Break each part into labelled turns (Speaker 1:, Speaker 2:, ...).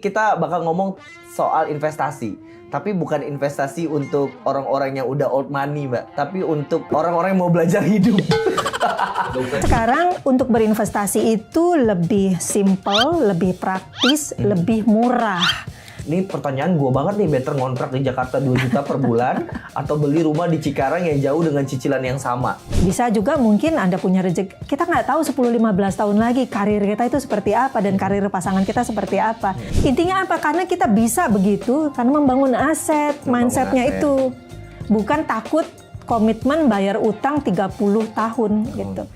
Speaker 1: kita bakal ngomong soal investasi. Tapi bukan investasi untuk orang-orang yang udah old money, Mbak. Tapi untuk orang-orang yang mau belajar hidup.
Speaker 2: Sekarang untuk berinvestasi itu lebih simple, lebih praktis, lebih murah.
Speaker 1: Ini pertanyaan gue banget nih, better ngontrak di Jakarta 2 juta per bulan atau beli rumah di Cikarang yang jauh dengan cicilan yang sama?
Speaker 2: Bisa juga mungkin Anda punya rezeki. Kita nggak tahu 10-15 tahun lagi karir kita itu seperti apa dan karir pasangan kita seperti apa. Intinya apa? Karena kita bisa begitu karena membangun aset, mindsetnya itu. Bukan takut komitmen bayar utang 30 tahun gitu.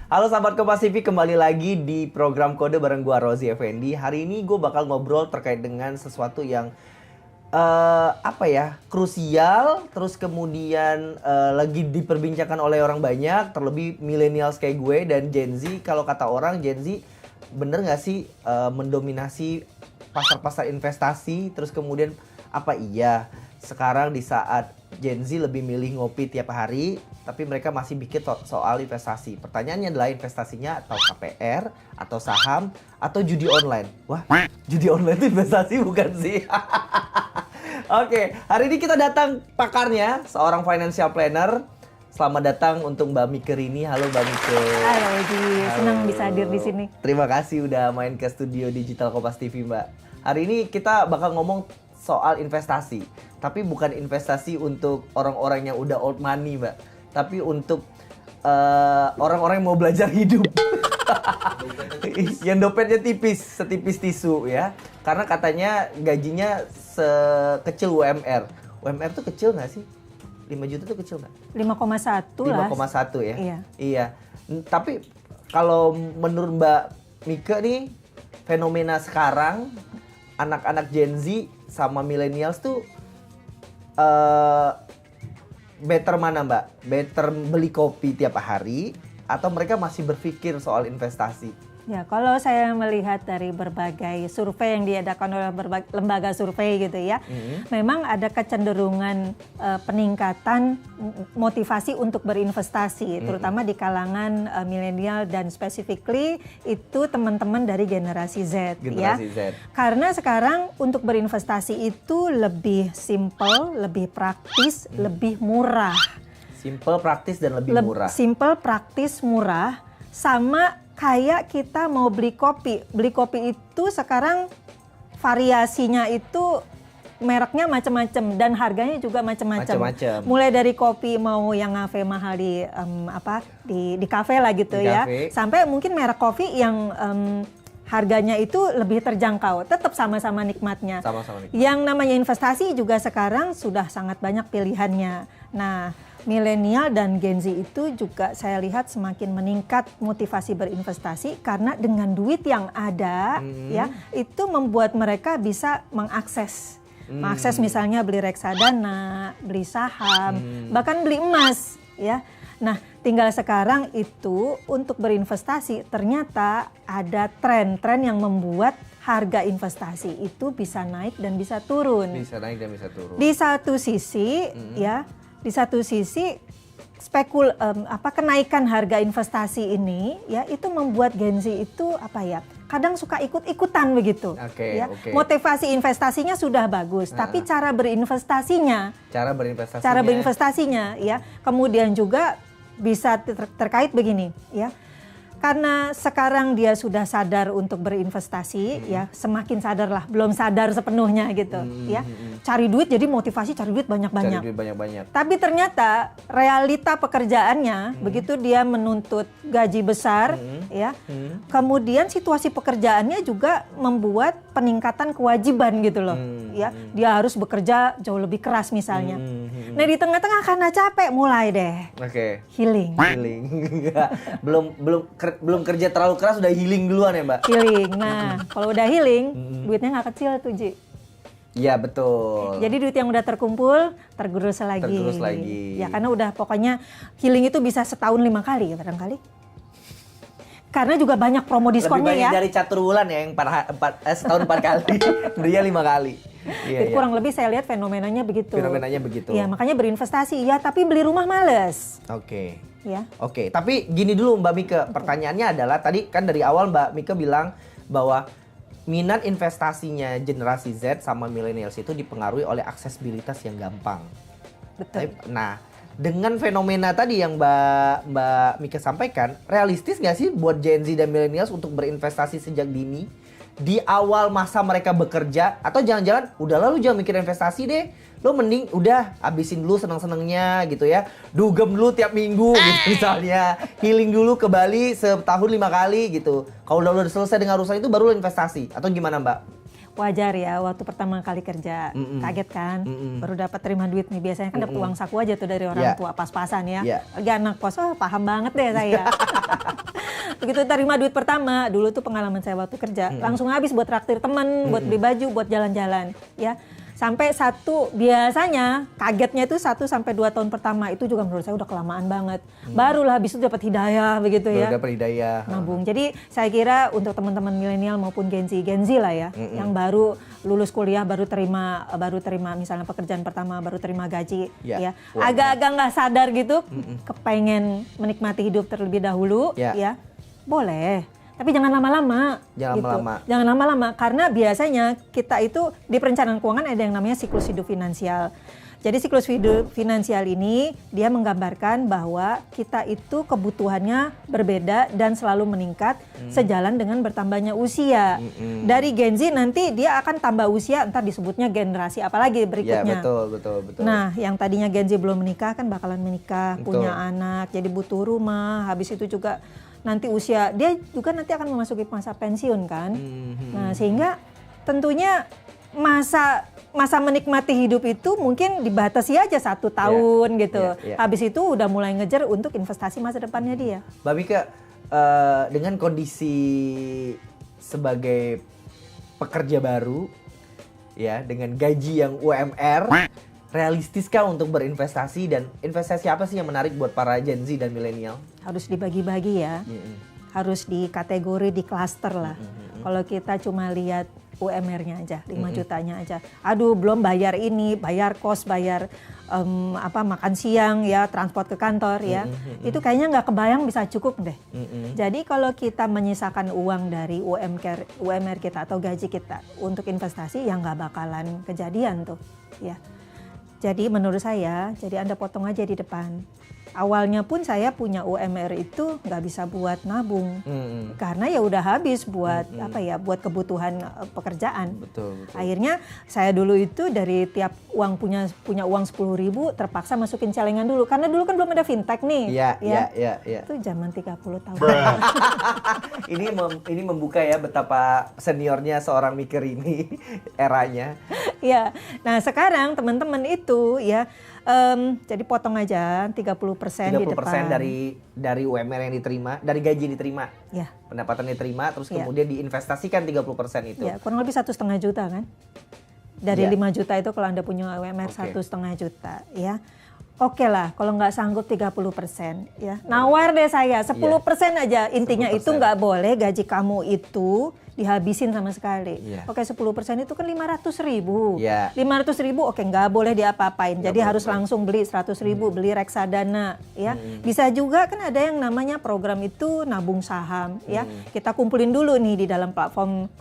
Speaker 1: Halo sahabat Kompas TV, kembali lagi di program Kode bareng gua Rozi Effendi. Hari ini gue bakal ngobrol terkait dengan sesuatu yang krusial, terus kemudian lagi diperbincangkan oleh orang banyak, terlebih millennials kayak gue dan Gen Z. Kalau kata orang Gen Z, bener nggak sih mendominasi pasar-pasar investasi? Terus kemudian apa iya sekarang di saat Gen Z lebih milih ngopi tiap hari, tapi mereka masih bikin soal investasi. Pertanyaannya adalah investasinya atau KPR, atau saham, atau judi online. Wah, judi online itu investasi bukan sih? Oke, hari ini kita datang pakarnya, seorang financial planner. Selamat datang untuk Mbak Mike Rini. Halo Mbak Mike.
Speaker 2: Halo Ji, senang bisa hadir di sini.
Speaker 1: Terima kasih udah main ke studio digital Kompas TV, Mbak. Hari ini kita bakal ngomong soal investasi. Tapi bukan investasi untuk orang-orang yang udah old money, Mbak. Tapi untuk orang-orang yang mau belajar hidup. Yang dompetnya tipis, setipis tisu ya. Karena katanya gajinya sekecil UMR. UMR tuh kecil nggak sih? 5 juta tuh kecil nggak?
Speaker 2: 5,1 lah.
Speaker 1: 5,1 ya?
Speaker 2: Iya.
Speaker 1: Iya. Tapi kalau menurut Mbak Mike nih, fenomena sekarang anak-anak Gen Z sama millennials tuh better mana Mbak? Better beli kopi tiap hari atau mereka masih berpikir soal investasi?
Speaker 2: Ya, kalau saya melihat dari berbagai survei yang diadakan oleh lembaga survei gitu ya, memang ada kecenderungan peningkatan motivasi untuk berinvestasi, terutama di kalangan milenial dan specifically itu teman-teman dari generasi Z.
Speaker 1: Generasi Z.
Speaker 2: Karena sekarang untuk berinvestasi itu lebih simple, lebih praktis, lebih murah.
Speaker 1: Simple, praktis, dan lebih murah.
Speaker 2: Simple, praktis, murah, sama kayak kita mau beli kopi. Beli kopi itu sekarang variasinya itu mereknya macam-macam dan harganya juga macam-macam. Mulai dari kopi mau yang ngafe mahal di kafe lah gitu ya, sampai mungkin merek kopi yang harganya itu lebih terjangkau, tetap sama-sama nikmatnya. Yang namanya investasi juga sekarang sudah sangat banyak pilihannya. Nah, milenial dan Gen Z itu juga saya lihat semakin meningkat motivasi berinvestasi karena dengan duit yang ada ya itu membuat mereka bisa mengakses misalnya beli reksadana, beli saham, bahkan beli emas ya. Nah, tinggal sekarang itu untuk berinvestasi ternyata ada tren yang membuat harga investasi itu bisa naik dan bisa turun. Di satu sisi di satu sisi kenaikan harga investasi ini ya itu membuat Gen Z itu kadang suka ikut-ikutan begitu. Motivasi investasinya sudah bagus, tapi cara berinvestasinya ya kemudian juga bisa terkait begini ya. Karena sekarang dia sudah sadar untuk berinvestasi ya, semakin sadarlah, belum sadar sepenuhnya gitu ya. Cari duit jadi motivasi cari duit banyak-banyak. Tapi ternyata realita pekerjaannya begitu dia menuntut gaji besar ya. Kemudian situasi pekerjaannya juga membuat peningkatan kewajiban gitu loh. Ya, dia harus bekerja jauh lebih keras misalnya. Nah, di tengah-tengah karena capek mulai deh. Healing.
Speaker 1: Belum kerja terlalu keras udah healing duluan ya Mbak?
Speaker 2: Healing. Nah, kalau udah healing, duitnya nggak kecil tuh Ji.
Speaker 1: Iya betul.
Speaker 2: Jadi duit yang udah terkumpul tergerus lagi. Ya karena udah pokoknya healing itu bisa setahun 5 kali ya barangkali. Karena juga banyak promo diskonnya
Speaker 1: Lebih
Speaker 2: ya.
Speaker 1: banyak dari catur wulan ya yang setahun 4 kali, belinya 5 kali. Iya,
Speaker 2: Jadi kurang lebih saya lihat fenomenanya begitu.
Speaker 1: Fenomenanya begitu.
Speaker 2: Iya, makanya berinvestasi ya, tapi beli rumah males.
Speaker 1: Oke.
Speaker 2: Ya.
Speaker 1: Oke, tapi gini dulu Mbak Mika, pertanyaannya adalah tadi kan dari awal Mbak Mika bilang bahwa minat investasinya generasi Z sama millennials itu dipengaruhi oleh aksesibilitas yang gampang.
Speaker 2: Betul.
Speaker 1: Nah, dengan fenomena tadi yang Mbak Mika sampaikan, realistis nggak sih buat Gen Z dan millennials untuk berinvestasi sejak dini di awal masa mereka bekerja? Atau jangan-jangan udahlah lu jangan mikir investasi deh, lo mending udah habisin dulu seneng-senengnya gitu ya, dugem dulu tiap minggu gitu misalnya, healing dulu ke Bali setahun 5 kali gitu. Kalau udah selesai dengan urusan itu baru lo investasi atau gimana Mbak?
Speaker 2: Wajar ya, waktu pertama kali kerja kaget kan, baru dapat terima duit nih, biasanya kan dapat uang saku aja tuh dari orang tua pas-pasan ya. Lagi anak kos, paham banget deh saya. Begitu terima duit pertama, dulu tuh pengalaman saya waktu kerja, langsung habis buat traktir temen, buat beli baju, buat jalan-jalan ya. Sampai biasanya kagetnya itu 1 sampai 2 tahun pertama itu juga menurut saya udah kelamaan banget. Barulah habis itu dapat hidayah begitu ya.
Speaker 1: Dapat hidayah.
Speaker 2: Nabung. Jadi saya kira untuk teman-teman milenial maupun Gen Z lah ya, yang baru lulus kuliah baru terima misalnya pekerjaan pertama, baru terima gaji ya. Agak-agak nggak sadar gitu, kepengen menikmati hidup terlebih dahulu ya. Boleh. Tapi jangan lama-lama. Jangan lama-lama karena biasanya kita itu di perencanaan keuangan ada yang namanya siklus hidup finansial. Jadi siklus hidup finansial ini dia menggambarkan bahwa kita itu kebutuhannya berbeda dan selalu meningkat sejalan dengan bertambahnya usia. Dari Gen Z nanti dia akan tambah usia, entar disebutnya generasi apalagi berikutnya.
Speaker 1: Ya, betul.
Speaker 2: Nah, yang tadinya Gen Z belum menikah kan bakalan menikah, punya anak, jadi butuh rumah, habis itu juga nanti usia dia juga nanti akan memasuki masa pensiun kan. Nah, sehingga tentunya masa menikmati hidup itu mungkin dibatasi aja 1 tahun gitu. Habis itu udah mulai ngejar untuk investasi masa depannya dia.
Speaker 1: Mbak Mika, dengan kondisi sebagai pekerja baru ya, dengan gaji yang UMR, realistiskah untuk berinvestasi dan investasi apa sih yang menarik buat para Gen Z dan milenial?
Speaker 2: Harus dibagi-bagi ya. Harus di kategori, di klaster lah. Kalau kita cuma lihat UMR-nya aja, 5 jutanya aja. Aduh, belum bayar ini, bayar kos, bayar makan siang ya, transport ke kantor ya. Itu kayaknya nggak kebayang bisa cukup deh. Jadi kalau kita menyisakan uang dari UMR kita atau gaji kita untuk investasi, ya nggak bakalan kejadian tuh ya. Jadi menurut saya, jadi Anda potong aja di depan. Awalnya pun saya punya UMR itu nggak bisa buat nabung, karena ya udah habis buat buat kebutuhan pekerjaan.
Speaker 1: Betul.
Speaker 2: Akhirnya saya dulu itu dari tiap uang punya uang 10.000 terpaksa masukin celengan dulu, karena dulu kan belum ada fintech nih.
Speaker 1: Iya.
Speaker 2: Itu zaman 30 tahun.
Speaker 1: Ini membuka ya betapa seniornya seorang Mikir ini eranya.
Speaker 2: Ya, nah sekarang teman-teman itu ya. Jadi potong aja 30% di depan.
Speaker 1: dari UMR yang diterima, dari gaji yang diterima.
Speaker 2: Ya.
Speaker 1: Pendapatan diterima, terus kemudian diinvestasikan 30% itu.
Speaker 2: Ya, kurang lebih 1,5 juta kan. Dari 5 juta itu kalau Anda punya UMR 1,5 juta ya. Oke lah, kalau nggak sanggup 30% ya. Nawar deh saya, 10% aja. Intinya 10%. Itu nggak boleh gaji kamu itu dihabisin sama sekali. Oke, 10% itu kan 500.000. 500.000 oke, nggak boleh diapa-apain. Jadi harus langsung beli 100.000, beli reksadana ya. Bisa juga kan ada yang namanya program itu nabung saham ya. Kita kumpulin dulu nih di dalam platform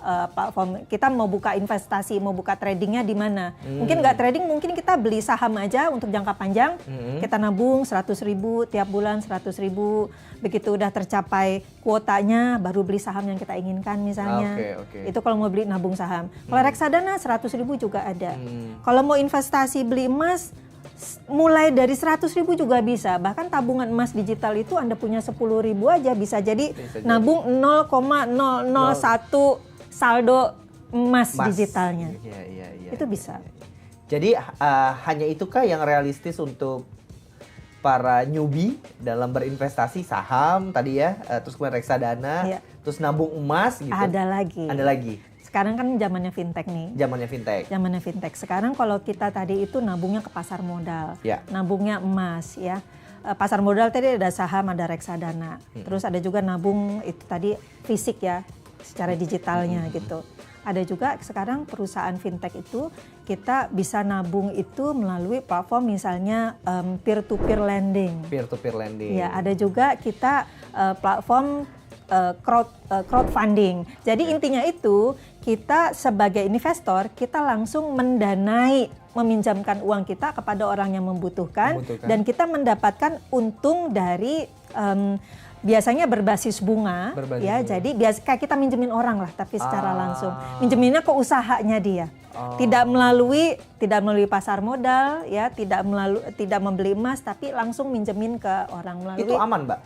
Speaker 2: kita mau buka investasi, mau buka tradingnya di mana. Mungkin nggak trading, mungkin kita beli saham aja untuk jangka panjang. Kita nabung 100.000 tiap bulan, 100.000. Begitu udah tercapai kuotanya baru beli saham yang kita inginkan misalnya. Itu kalau mau beli nabung saham. Kalau reksadana 100.000 juga ada. Kalau mau investasi beli emas mulai dari 100.000 juga bisa. Bahkan tabungan emas digital itu Anda punya 10.000 aja bisa jadi nabung 0,001 saldo emas digitalnya. Itu bisa.
Speaker 1: Jadi hanya itukah yang realistis untuk para newbie dalam berinvestasi saham tadi ya, terus kemudian reksadana, terus nabung emas gitu?
Speaker 2: Ada lagi. Sekarang kan zamannya fintech nih. Zamannya fintech. Sekarang kalau kita tadi itu nabungnya ke pasar modal, nabungnya emas ya. pasar modal tadi ada saham, ada reksadana. Terus ada juga nabung itu tadi fisik ya, secara digitalnya gitu. Ada juga sekarang perusahaan fintech itu kita bisa nabung itu melalui platform misalnya peer-to-peer lending.
Speaker 1: Peer-to-peer lending.
Speaker 2: Ya, ada juga kita platform crowdfunding. Jadi intinya itu kita sebagai investor kita langsung mendanai, meminjamkan uang kita kepada orang yang membutuhkan. Dan kita mendapatkan untung dari biasanya berbasis bunga, jadi kayak kita minjemin orang lah, tapi secara langsung minjeminnya ke usahanya dia, tidak melalui pasar modal, ya, tidak membeli emas, tapi langsung minjemin ke orang melalui.
Speaker 1: Itu aman, Mbak?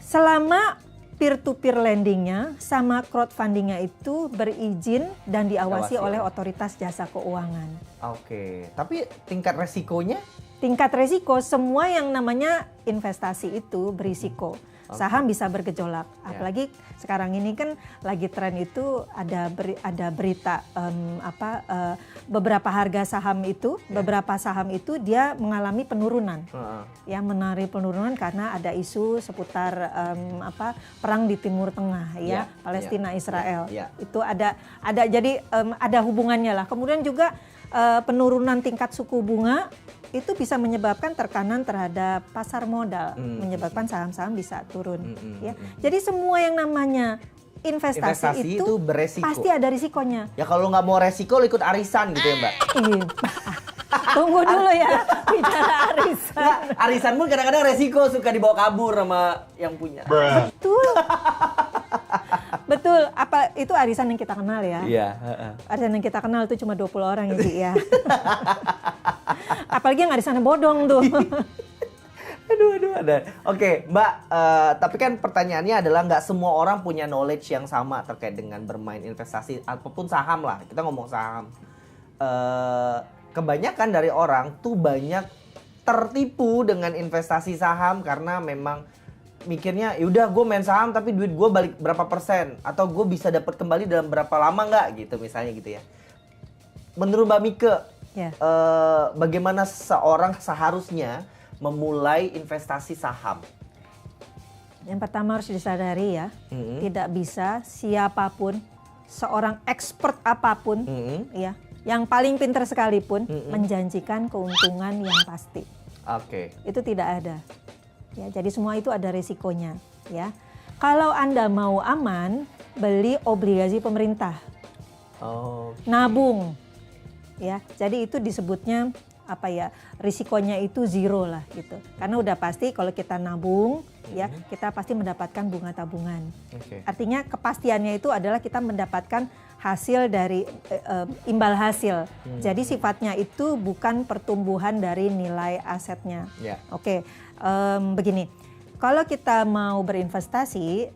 Speaker 2: Selama peer-to-peer lendingnya sama crowdfundingnya itu berizin dan diawasi oleh otoritas jasa keuangan.
Speaker 1: Oke, tapi tingkat resikonya?
Speaker 2: Tingkat resiko, semua yang namanya investasi itu berisiko. Saham bisa bergejolak, apalagi sekarang ini kan lagi tren itu ada berita beberapa harga saham itu, beberapa saham itu dia mengalami penurunan, ya mengalami penurunan karena ada isu seputar perang di Timur Tengah, ya Palestina Israel, itu ada jadi ada hubungannya lah. Kemudian juga penurunan tingkat suku bunga itu bisa menyebabkan tekanan terhadap pasar modal, menyebabkan saham-saham bisa turun. Ya. Jadi semua yang namanya investasi itu
Speaker 1: beresiko.
Speaker 2: Pasti ada risikonya.
Speaker 1: Ya kalau nggak mau resiko, lo ikut arisan gitu ya, Mbak?
Speaker 2: Tunggu dulu ya, bicara arisan.
Speaker 1: Nah, arisan pun kadang-kadang resiko, suka dibawa kabur sama yang punya.
Speaker 2: Betul. Betul, apa itu arisan yang kita kenal ya?
Speaker 1: Iya.
Speaker 2: Arisan yang kita kenal itu cuma 20 orang ya, Ji, ya. Apalagi yang arisannya bodong tuh.
Speaker 1: Aduh, ada. Oke, Mbak, tapi kan pertanyaannya adalah nggak semua orang punya knowledge yang sama terkait dengan bermain investasi, apapun saham lah, kita ngomong saham. Kebanyakan dari orang tuh banyak tertipu dengan investasi saham karena memang mikirnya yaudah gue main saham tapi duit gue balik berapa persen atau gue bisa dapat kembali dalam berapa lama nggak gitu misalnya gitu ya. Menurut Mbak Mike, bagaimana seorang seharusnya memulai investasi saham?
Speaker 2: Yang pertama harus disadari ya, tidak bisa siapapun, seorang expert apapun, ya, yang paling pintar sekalipun menjanjikan keuntungan yang pasti.
Speaker 1: Oke.
Speaker 2: Itu tidak ada. Ya, jadi semua itu ada resikonya, ya. Kalau Anda mau aman, beli obligasi pemerintah. Nabung. Ya, jadi itu disebutnya apa ya? Risikonya itu zero lah gitu. Karena udah pasti kalau kita nabung, ya, kita pasti mendapatkan bunga tabungan. Artinya kepastiannya itu adalah kita mendapatkan hasil dari imbal hasil. Jadi sifatnya itu bukan pertumbuhan dari nilai asetnya. Oke. Begini, kalau kita mau berinvestasi,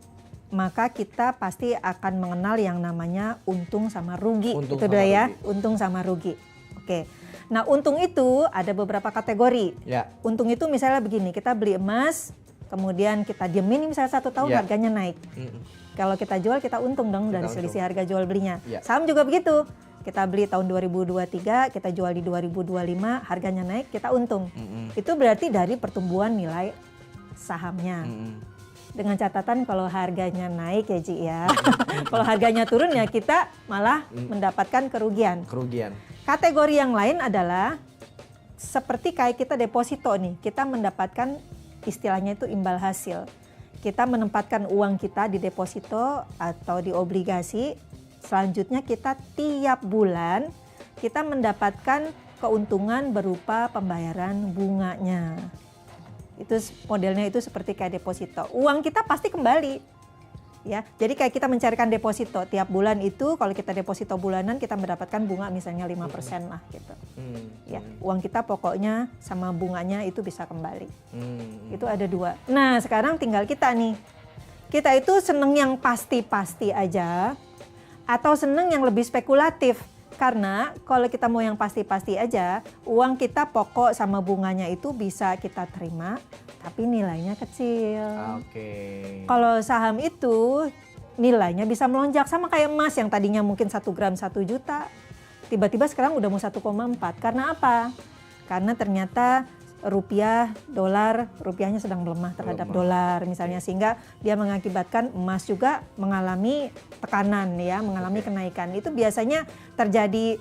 Speaker 2: maka kita pasti akan mengenal yang namanya untung sama rugi. Untung sama rugi. Oke. Nah, untung itu ada beberapa kategori. Untung itu misalnya begini, kita beli emas, kemudian kita diemin misalnya 1 tahun harganya naik. Kalau kita jual kita untung dong dari selisih harga jual belinya. Saham juga begitu. Kita beli tahun 2023, kita jual di 2025, harganya naik, kita untung. Itu berarti dari pertumbuhan nilai sahamnya. Dengan catatan kalau harganya naik ya, Ji, ya. Kalau harganya turun ya kita malah mendapatkan kerugian. Kategori yang lain adalah seperti kayak kita deposito nih, kita mendapatkan istilahnya itu imbal hasil. Kita menempatkan uang kita di deposito atau di obligasi. Selanjutnya kita tiap bulan kita mendapatkan keuntungan berupa pembayaran bunganya. Itu modelnya itu seperti kayak deposito. Uang kita pasti kembali. Ya, jadi kayak kita mencarikan deposito tiap bulan itu kalau kita deposito bulanan kita mendapatkan bunga misalnya 5% lah gitu. Ya, uang kita pokoknya sama bunganya itu bisa kembali. Itu ada 2. Nah, sekarang tinggal kita nih. Kita itu seneng yang pasti-pasti aja atau seneng yang lebih spekulatif. Karena kalau kita mau yang pasti-pasti aja, uang kita pokok sama bunganya itu bisa kita terima, tapi nilainya kecil. Kalau saham itu nilainya bisa melonjak sama kayak emas yang tadinya mungkin 1 gram 1 juta, tiba-tiba sekarang udah mau 1,4. Karena apa? Karena ternyata rupiah, dolar, rupiahnya sedang melemah terhadap dolar misalnya, sehingga dia mengakibatkan emas juga mengalami tekanan ya, mengalami kenaikan. Itu biasanya terjadi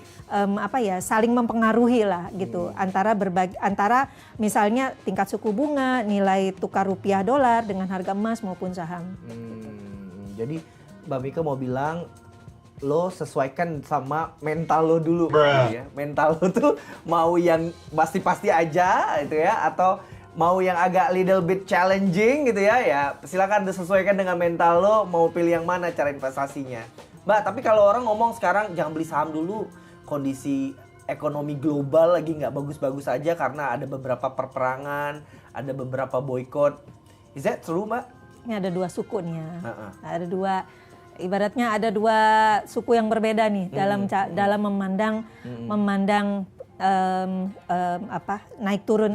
Speaker 2: saling mempengaruhi lah gitu antara misalnya tingkat suku bunga, nilai tukar rupiah dolar dengan harga emas maupun saham.
Speaker 1: Jadi Mbak Mika mau bilang lo sesuaikan sama mental lo dulu ya. Mental lo tuh mau yang pasti-pasti aja gitu ya, atau mau yang agak little bit challenging gitu ya. Ya silakan disesuaikan dengan mental lo, mau pilih yang mana cara investasinya. Mbak, tapi kalau orang ngomong sekarang jangan beli saham dulu, kondisi ekonomi global lagi nggak bagus-bagus aja karena ada beberapa perperangan, ada beberapa boykot. Is that true, Mbak?
Speaker 2: Ini ada dua suku nih ya. Ada dua, ibaratnya ada dua suku yang berbeda nih dalam memandang naik turun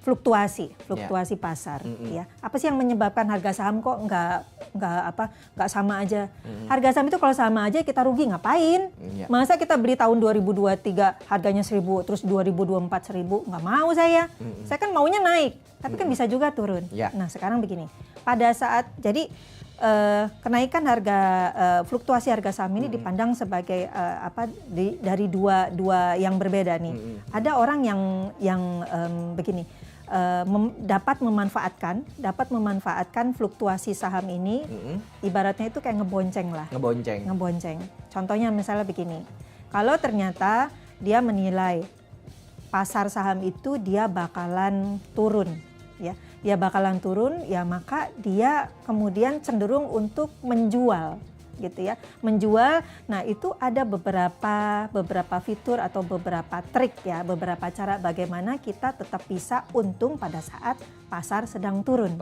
Speaker 2: fluktuasi pasar ya. Apa sih yang menyebabkan harga saham kok nggak sama aja? Harga saham itu kalau sama aja kita rugi ngapain? Masa kita beli tahun 2023 harganya 1.000 terus 2024 1.000? Nggak mau saya. Saya kan maunya naik, tapi kan bisa juga turun. Nah, sekarang begini. Pada saat kenaikan harga fluktuasi harga saham ini dipandang sebagai dari dua yang berbeda nih. Ada orang yang begini, dapat memanfaatkan fluktuasi saham ini, ibaratnya itu kayak ngebonceng lah. Ngebonceng. Contohnya misalnya begini, kalau ternyata dia menilai pasar saham itu dia bakalan turun, ya maka dia kemudian cenderung untuk menjual gitu ya, Nah, itu ada beberapa fitur atau beberapa trik ya, beberapa cara bagaimana kita tetap bisa untung pada saat pasar sedang turun.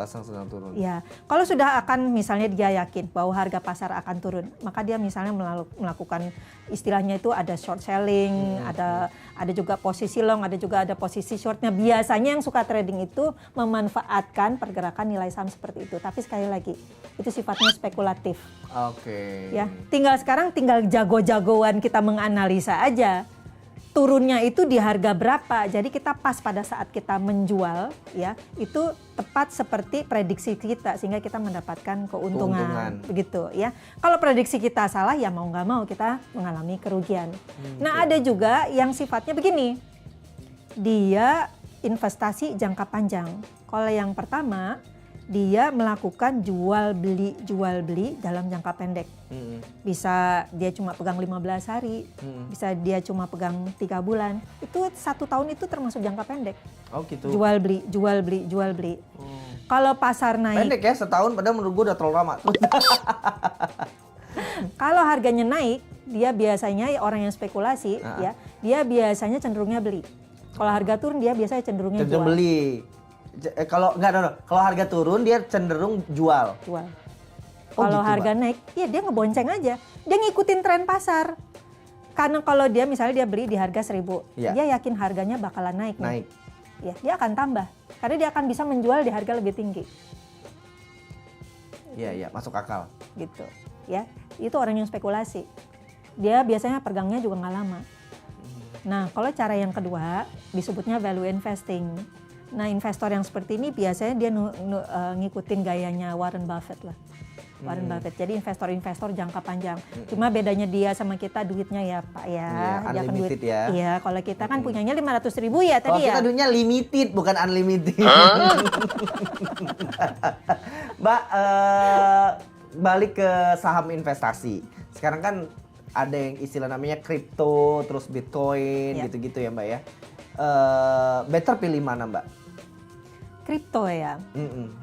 Speaker 2: Ya, kalau sudah akan misalnya dia yakin bahwa harga pasar akan turun, maka dia misalnya melakukan istilahnya itu ada short selling, ada juga posisi long, ada juga ada posisi shortnya. Biasanya yang suka trading itu memanfaatkan pergerakan nilai saham seperti itu. Tapi sekali lagi, itu sifatnya spekulatif. Ya, tinggal jago-jagoan kita menganalisa aja. Turunnya itu di harga berapa. Jadi kita pas pada saat kita menjual ya, itu tepat seperti prediksi kita sehingga kita mendapatkan keuntungan. Begitu ya. Kalau prediksi kita salah ya mau nggak mau kita mengalami kerugian. Nah, ada juga yang sifatnya begini. Dia investasi jangka panjang. Kalau yang pertama dia melakukan jual beli dalam jangka pendek. Bisa dia cuma pegang 15 hari, bisa dia cuma pegang 3 bulan. Itu 1 tahun itu termasuk jangka pendek.
Speaker 1: Oh gitu.
Speaker 2: Jual beli. Kalau pasar naik.
Speaker 1: Pendek ya, setahun, padahal menurut gue udah terlalu lama.
Speaker 2: Kalau harganya naik, dia biasanya orang yang spekulasi ya, dia biasanya cenderungnya beli. Kalau harga turun dia biasanya cenderungnya jual.
Speaker 1: Beli. Kalau kalau harga turun dia cenderung jual. Kalau
Speaker 2: gitu, harga naik, ya dia ngebonceng aja. Dia ngikutin tren pasar. Karena kalau dia misalnya dia beli di harga 1.000, dia yakin harganya bakalan naik. Ya, dia akan tambah. Karena dia akan bisa menjual di harga lebih tinggi.
Speaker 1: Iya, masuk akal.
Speaker 2: Gitu, ya. Itu orang yang spekulasi. Dia biasanya pegangnya juga nggak lama. Nah, kalau cara yang kedua disebutnya value investing. Nah, investor yang seperti ini biasanya dia ngikutin gayanya Warren Buffett lah. Warren Buffett. Jadi investor jangka panjang. Cuma bedanya dia sama kita duitnya ya Pak ya.
Speaker 1: Dia unlimited ya.
Speaker 2: Iya, kalau kita kan punyanya 500.000 ya tadi ya.
Speaker 1: Kalau kita duitnya limited bukan unlimited. Mbak, balik ke saham investasi. Sekarang kan ada yang istilah namanya kripto, terus Bitcoin, gitu-gitu ya Mbak ya. Better pilih mana Mbak?
Speaker 2: Kripto ya.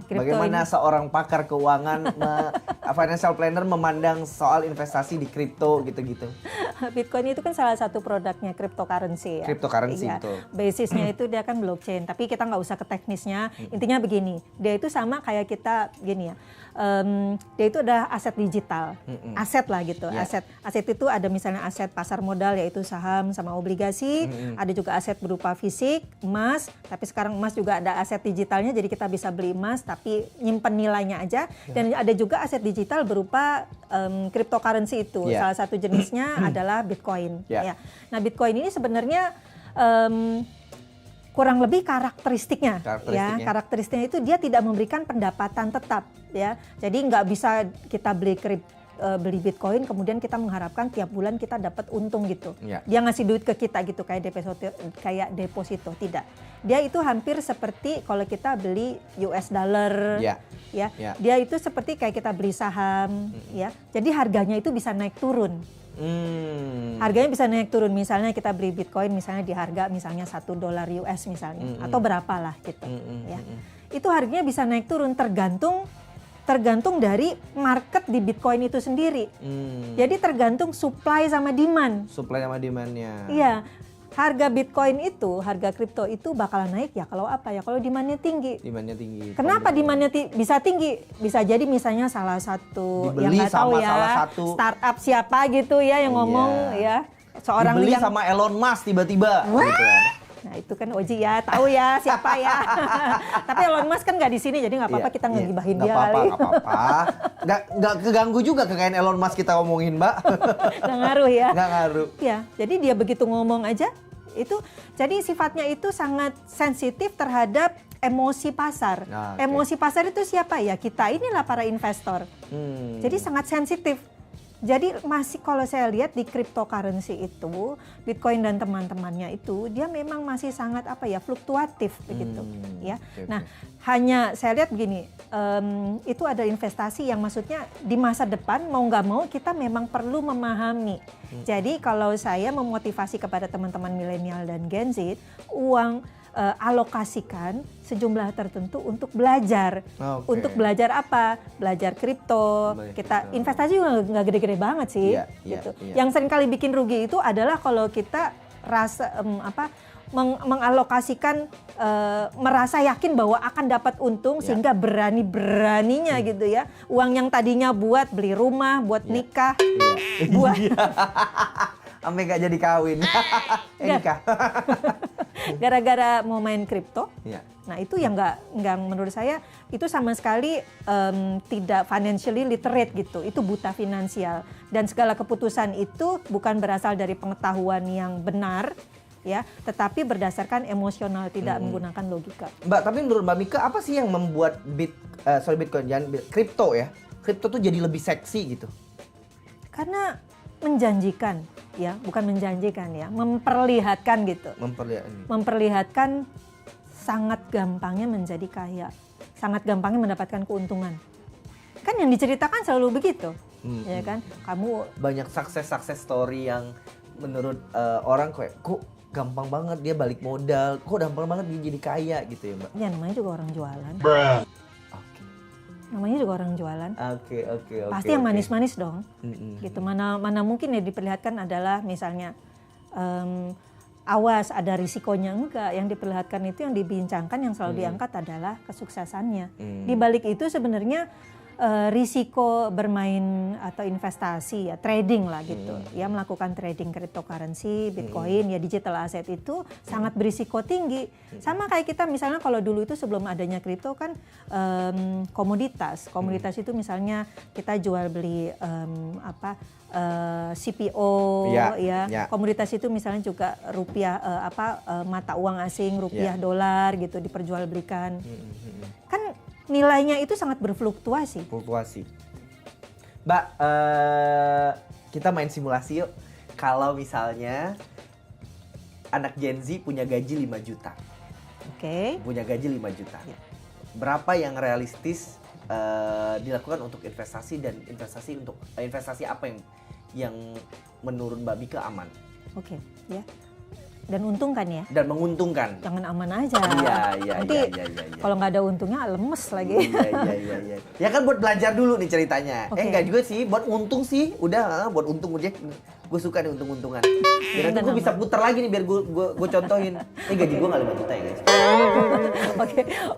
Speaker 1: Bagaimana seorang pakar keuangan, financial planner memandang soal investasi di kripto gitu-gitu?
Speaker 2: Bitcoin itu kan salah satu produknya cryptocurrency ya.
Speaker 1: Cryptocurrency, betul.
Speaker 2: Basisnya itu dia kan blockchain, tapi kita nggak usah ke teknisnya. Intinya begini, dia itu sama kayak kita gini ya. Dia itu ada aset digital, aset lah gitu. Aset itu ada misalnya aset pasar modal yaitu saham sama obligasi, ada juga aset berupa fisik, emas, tapi sekarang emas juga ada aset digitalnya, jadi kita bisa beli emas tapi nyimpen nilainya aja. Dan ada juga aset digital berupa cryptocurrency itu. Salah satu jenisnya adalah Bitcoin. Ya. Nah, Bitcoin ini sebenarnya kurang lebih karakteristiknya. Ya,
Speaker 1: Karakteristiknya.
Speaker 2: karakteristiknya itu dia tidak memberikan pendapatan tetap, ya. Jadi nggak bisa kita beli Bitcoin kemudian kita mengharapkan tiap bulan kita dapat untung gitu.
Speaker 1: Ya.
Speaker 2: Dia ngasih duit ke kita gitu kayak deposito, tidak. Dia itu hampir seperti kalau kita beli US dollar.
Speaker 1: Ya.
Speaker 2: Ya.
Speaker 1: Ya.
Speaker 2: Dia itu seperti kayak kita beli saham, ya. Jadi harganya itu bisa naik turun. Harganya bisa naik turun, misalnya kita beli Bitcoin misalnya di harga misalnya $1 US misalnya, atau berapa lah gitu, ya. Itu harganya bisa naik turun tergantung dari market di Bitcoin itu sendiri. Jadi tergantung supply sama demand.
Speaker 1: Supply sama demand-nya.
Speaker 2: Iya. Harga Bitcoin itu, harga kripto itu bakalan naik ya kalau apa ya? Kalau demand-nya tinggi.
Speaker 1: Demand-nya tinggi.
Speaker 2: Kenapa demand-nya bisa tinggi? Bisa jadi misalnya salah satu
Speaker 1: Dibeli
Speaker 2: yang nggak tahu
Speaker 1: sama
Speaker 2: ya,
Speaker 1: salah satu
Speaker 2: startup siapa gitu ya yang ngomong ya. Seorang
Speaker 1: dibeli
Speaker 2: yang
Speaker 1: sama Elon Musk tiba-tiba gitu kan.
Speaker 2: Nah itu kan Oji ya, tahu ya siapa ya. Tapi Elon Musk kan nggak di sini, jadi nggak apa-apa kita ngegibahin dia kali.
Speaker 1: Nggak apa-apa. Nggak keganggu juga kekayaan Elon Musk kita ngomongin, Mbak.
Speaker 2: Nggak ngaruh ya.
Speaker 1: Nggak ngaruh.
Speaker 2: Ya, jadi dia begitu ngomong aja, itu jadi sifatnya itu sangat sensitif terhadap emosi pasar.
Speaker 1: Nah, oke.
Speaker 2: Emosi pasar itu siapa ya? Kita inilah para investor. Jadi sangat sensitif. Jadi masih kalau saya lihat di cryptocurrency itu, Bitcoin dan teman-temannya itu, dia memang masih sangat fluktuatif begitu, ya.
Speaker 1: Oke.
Speaker 2: Nah, hanya saya lihat begini, itu ada investasi yang maksudnya di masa depan mau nggak mau kita memang perlu memahami. Jadi kalau saya memotivasi kepada teman-teman milenial dan Gen Z, alokasikan sejumlah tertentu untuk belajar.
Speaker 1: Oke.
Speaker 2: Untuk belajar apa? Belajar kripto.
Speaker 1: Belajar
Speaker 2: Kita
Speaker 1: kripto.
Speaker 2: investasi juga nggak gede-gede banget sih.
Speaker 1: Iya,
Speaker 2: gitu.
Speaker 1: iya.
Speaker 2: Yang seringkali bikin rugi itu adalah kalau kita mengalokasikan merasa yakin bahwa akan dapat untung sehingga beraninya gitu ya. Uang yang tadinya buat beli rumah, buat nikah, buat
Speaker 1: Sampai nggak jadi kawin. Nikah.
Speaker 2: gara-gara mau main kripto.
Speaker 1: Iya.
Speaker 2: Nah itu yang nggak menurut saya itu sama sekali tidak financially literate gitu. Itu buta finansial dan segala keputusan itu bukan berasal dari pengetahuan yang benar ya, tetapi berdasarkan emosional, tidak menggunakan logika.
Speaker 1: Mbak, tapi menurut Mbak Mika apa sih yang membuat Bitcoin, kripto ya? Kripto tuh jadi lebih seksi gitu.
Speaker 2: Karena menjanjikan ya, bukan menjanjikan ya, memperlihatkan gitu. Memperlihatkan sangat gampangnya menjadi kaya, sangat gampangnya mendapatkan keuntungan. Kan yang diceritakan selalu begitu, ya kan? Kamu
Speaker 1: banyak success story yang menurut orang kok gampang banget dia balik modal, kok gampang banget dia jadi kaya gitu ya, Mbak.
Speaker 2: ya namanya juga orang jualan.
Speaker 1: Oke.
Speaker 2: Namanya juga orang jualan.
Speaker 1: Oke.
Speaker 2: Pasti yang manis-manis dong. Gitu. Mana mungkin yang diperlihatkan adalah misalnya awas ada risikonya, enggak. Yang diperlihatkan itu, yang dibincangkan, yang selalu diangkat adalah kesuksesannya. Di balik itu sebenarnya risiko bermain atau investasi ya, trading lah gitu. Ya melakukan trading cryptocurrency, Bitcoin ya, digital asset itu sangat berisiko tinggi. Sama kayak kita misalnya kalau dulu itu sebelum adanya kripto kan komoditas itu misalnya kita jual beli CPO ya. Komoditas itu misalnya juga rupiah mata uang asing, rupiah dolar gitu diperjualbelikan. Kan nilainya itu sangat berfluktuasi.
Speaker 1: Mbak, kita main simulasi yuk. Kalau misalnya anak Gen Z punya gaji 5 juta.
Speaker 2: Oke.
Speaker 1: Punya gaji 5 juta.
Speaker 2: Ya.
Speaker 1: Berapa yang realistis dilakukan untuk investasi, dan investasi apa yang menurut Mbak Mika aman?
Speaker 2: Oke, ya. Dan untungkan ya.
Speaker 1: Dan menguntungkan.
Speaker 2: Jangan aman aja.
Speaker 1: Iya.
Speaker 2: Nanti kalau nggak ada untungnya lemes lagi.
Speaker 1: Iya. Ya kan buat belajar dulu nih ceritanya.
Speaker 2: Okay.
Speaker 1: Enggak juga sih, buat untung sih. Udah, buat untung aja. Gue suka nih untung-untungan. Biar nanti gue bisa putar lagi nih, biar gue contohin. Gaji gue nggak 5 juta ya guys.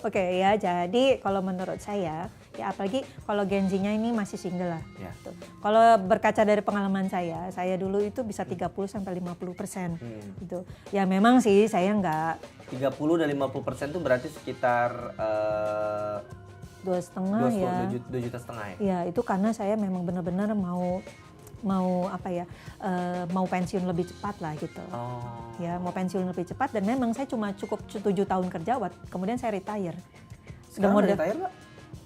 Speaker 2: Oke ya. Jadi kalau menurut saya, ya apalagi kalau Gen Z-nya ini masih single lah.
Speaker 1: Ya.
Speaker 2: Tuh. Kalau berkaca dari pengalaman saya dulu itu bisa 30-50%. Gitu. Ya memang sih saya nggak
Speaker 1: 30 dan 50% tuh berarti sekitar
Speaker 2: 2,5 ya.
Speaker 1: 2,5 juta ya?
Speaker 2: Ya itu karena saya memang benar-benar mau mau pensiun lebih cepat lah gitu. Ya, mau pensiun lebih cepat dan memang saya cuma cukup 7 tahun kerja, kemudian saya retire.
Speaker 1: Sekarang udah retire, Mbak?